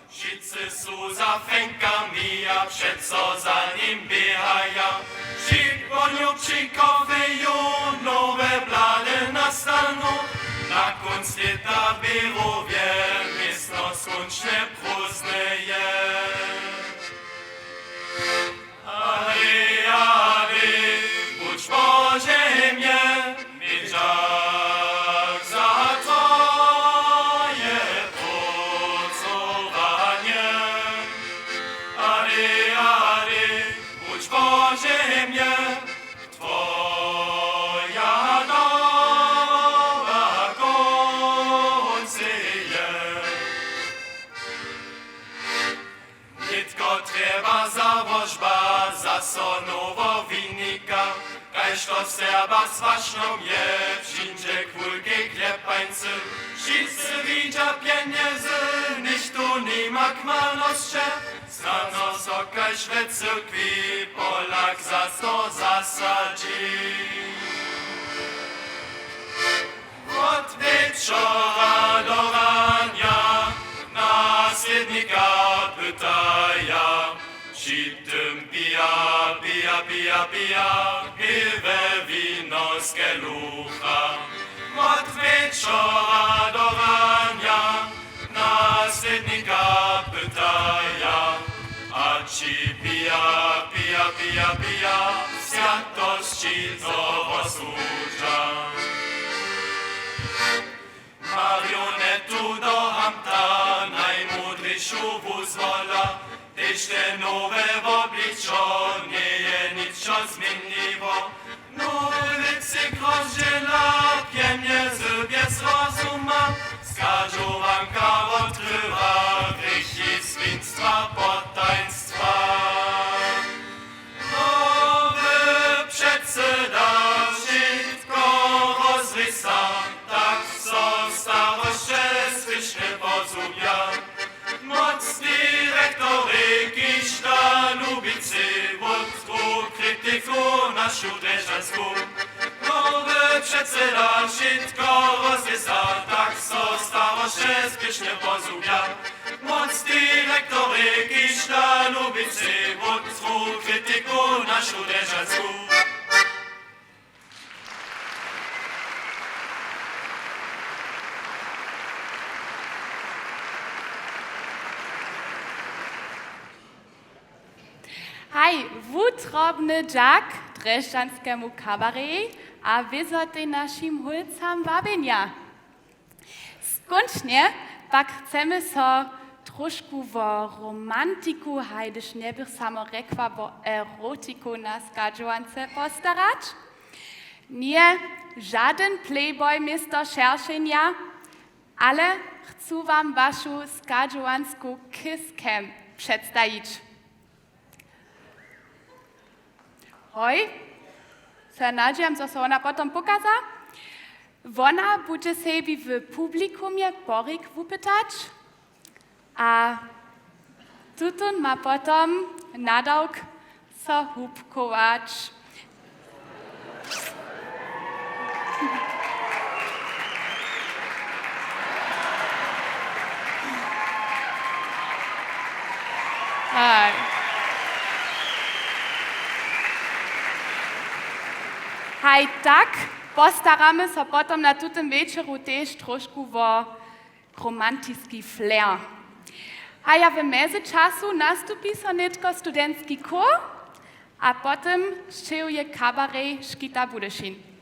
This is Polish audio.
Wszyscy są za fękami, a przeco za nim biehają. Przy nowe blady nastaną. Na końcu lata birowie, miasto skończne próżne jest. Ale, budź po ziemię, mieciak za twoje pracowanie. Ale, budź po ziemię, twoja nowa końcy jest. Nitko trzeba założba, zasonowo winnika, kajż to serba swaśną je, wszędzie kulki klepańcy. Wszyscy widzia pieniędzy, niż tu nie ma kmanosće, znano sokaj szwe cyrkwi, Polak za to zasadzi. Od wieczora do rania, nasljednika pytaja, przy tym pija, piwe wino z kielucha. Od wieczora do rania, nasljednika pytaja, a ci pija, świętości to osłuża. Marionetu do hamta, najmudrysiu wuzwola, tyś te nowe w obliczo, nie je niczo zmieniło. Nowy cykl rozdziela, pieniędzy bez rozuma, skażowanka odkrywa, grzechy świństwa, potaństwa. Nowy przedseda, wszystko rozrysa, tak co staroście słyszne pozumia. Moc dyrektoryki Sztanubicy, wodku krytyku naszą dreżanską. Nowy przedseda, wszystko rozrysa, tak co staroście słyszne pozumia. Moc dyrektoryki Sztanubicy, wodku krytyku naszą dreżanską. Hej, wutrobny Jack Dreszczanskiemu kabaret, a wyzoty naszym hulcam wabienia. Skończnie pak chcemy so troszkę wo romantiku, hajdyż nie bych samo rekła, bo erotiku na skadżuance postarać. Nie żaden playboy misto szerszenia, ale chcę wam waszą skadżuanską kiss cam przedstawić. Hoj, se nadziejam, co se ona potom pokaza. Ona bude sebi w publikumie porik wypytać, a tutun ma potom nadałk so hubkować. Hej. Hej, tak, postaramy se potom na tutem večeru tež trošku wo romantický flair. A ja w mezyczasu nastupi so netko studentski kor, a potem šćeuje kabaret Škita Budešin.